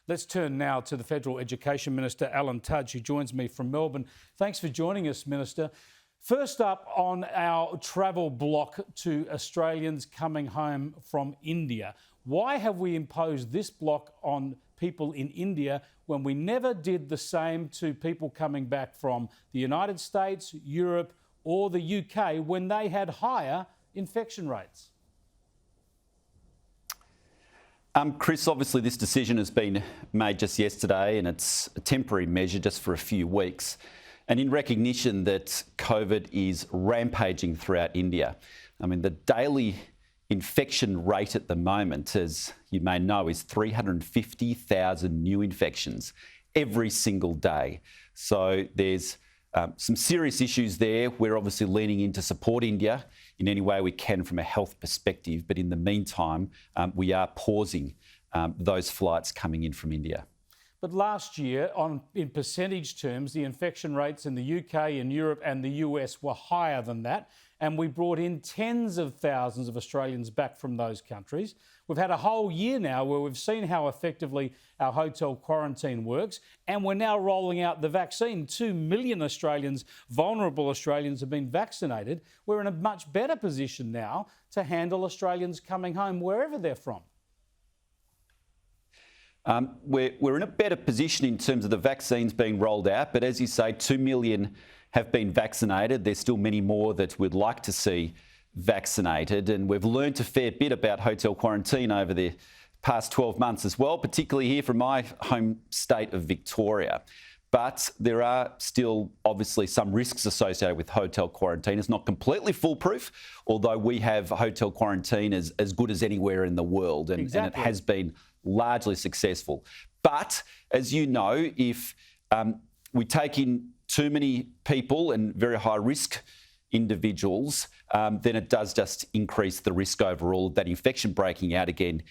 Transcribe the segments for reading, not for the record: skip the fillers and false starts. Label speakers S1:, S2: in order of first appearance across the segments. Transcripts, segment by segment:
S1: Let's turn now to the Federal Education Minister, Alan Tudge, who joins me from Melbourne. Thanks for joining us, Minister. First up on our travel block to Australians coming home from India. Why have we imposed this block on people in India when we never did the same to people coming back from the United States, Europe or the UK when they had higher infection rates?
S2: Chris, obviously this decision has been made just yesterday and it's a temporary measure just for a few weeks. And in recognition that COVID is rampaging throughout India. I mean, the daily infection rate at the moment, as you may know, is 350,000 new infections every single day. So there's some serious issues there. We're obviously leaning in to support India in any way we can from a health perspective. But in the meantime, we are pausing those flights coming in from India.
S1: But last year, in percentage terms, the infection rates in the UK and Europe and the US were higher than that. And we brought in tens of thousands of Australians back from those countries. We've had a whole year now where we've seen how effectively our hotel quarantine works. And we're now rolling out the vaccine. 2 million Australians, vulnerable Australians, have been vaccinated. We're in a much better position now to handle Australians coming home wherever they're from.
S2: We're in a better position in terms of the vaccines being rolled out, but as you say, 2 million have been vaccinated. There's still many more that we'd like to see vaccinated, and we've learned a fair bit about hotel quarantine over the past 12 months as well, particularly here from my home state of Victoria. But there are still obviously some risks associated with hotel quarantine. It's not completely foolproof, although we have hotel quarantine as good as anywhere in the world, and it has been largely successful. But as you know, if we take in too many people and very high risk individuals, then it does just increase the risk overall of that infection breaking out again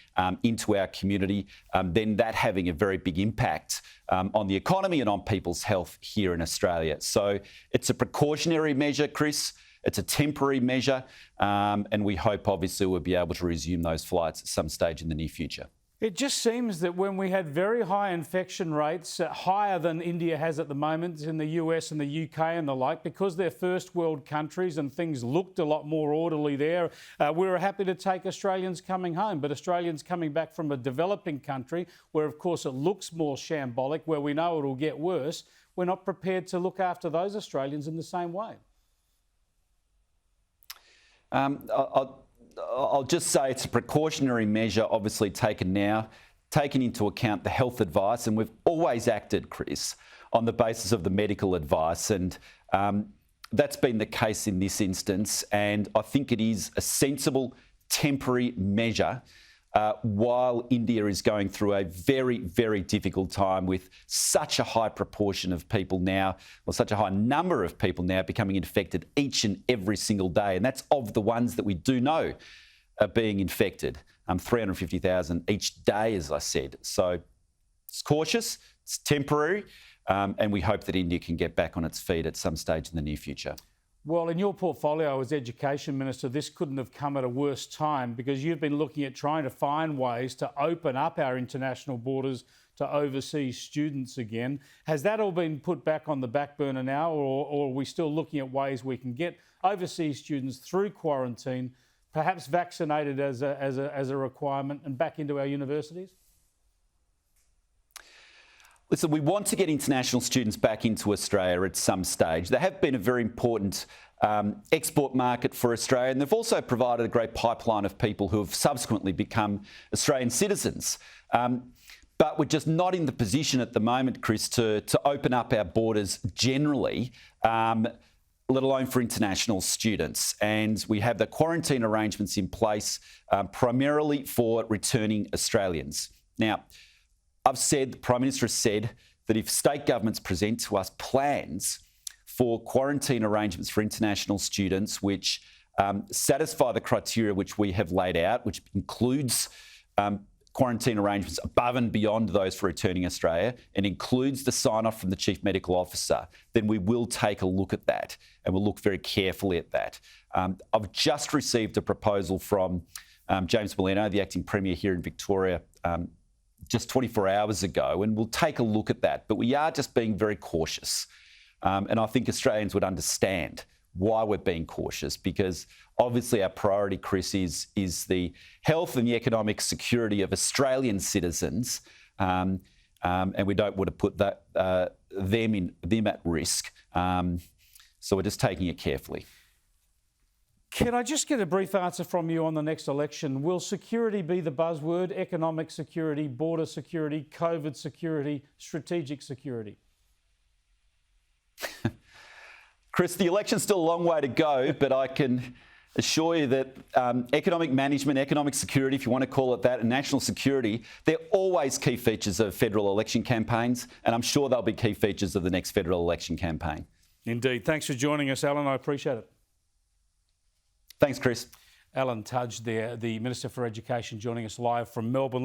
S2: into our community, then that having a very big impact on the economy and on people's health here in Australia. So it's a precautionary measure, Chris. It's a temporary measure, and we hope obviously we'll be able to resume those flights at some stage in the near future.
S1: It just seems that when we had very high infection rates, higher than India has at the moment in the US and the UK and the like, because they're first world countries and things looked a lot more orderly there, we were happy to take Australians coming home. But Australians coming back from a developing country, where of course it looks more shambolic, where we know it'll get worse, we're not prepared to look after those Australians in the same way.
S2: I'll just say it's a precautionary measure, obviously taken now, taking into account the health advice, and we've always acted, Chris, on the basis of the medical advice, and that's been the case in this instance, and I think it is a sensible temporary measure while India is going through a very, very difficult time with such a high proportion of people now, or such a high number of people now becoming infected each and every single day. And that's of the ones that we do know are being infected, 350,000 each day, as I said. So it's cautious, it's temporary, and we hope that India can get back on its feet at some stage in the near future.
S1: Well, in your portfolio as Education Minister, this couldn't have come at a worse time, because you've been looking at trying to find ways to open up our international borders to overseas students again. Has that all been put back on the back burner now, or are we still looking at ways we can get overseas students through quarantine, perhaps vaccinated as a requirement, and back into our universities?
S2: Listen, we want to get international students back into Australia at some stage. They have been a very important export market for Australia, and they've also provided a great pipeline of people who have subsequently become Australian citizens. But we're just not in the position at the moment, Chris, to open up our borders generally, let alone for international students. And we have the quarantine arrangements in place primarily for returning Australians. Now, the Prime Minister has said that if state governments present to us plans for quarantine arrangements for international students which satisfy the criteria which we have laid out, which includes quarantine arrangements above and beyond those for returning Australia, and includes the sign-off from the Chief Medical Officer, then we will take a look at that, and we'll look very carefully at that. I've just received a proposal from James Merlino, the Acting Premier here in Victoria, just 24 hours ago, and we'll take a look at that. But we are just being very cautious. And I think Australians would understand why we're being cautious, because obviously our priority, Chris, is the health and the economic security of Australian citizens, and we don't want to put them at risk. So we're just taking it carefully.
S1: Can I just get a brief answer from you on the next election? Will security be the buzzword? Economic security, border security, COVID security, strategic security?
S2: Chris, the election's still a long way to go, but I can assure you that economic management, economic security, if you want to call it that, and national security, they're always key features of federal election campaigns, and I'm sure they'll be key features of the next federal election campaign.
S1: Indeed. Thanks for joining us, Alan. I appreciate it.
S2: Thanks, Chris.
S1: Alan Tudge there, the Minister for Education, joining us live from Melbourne.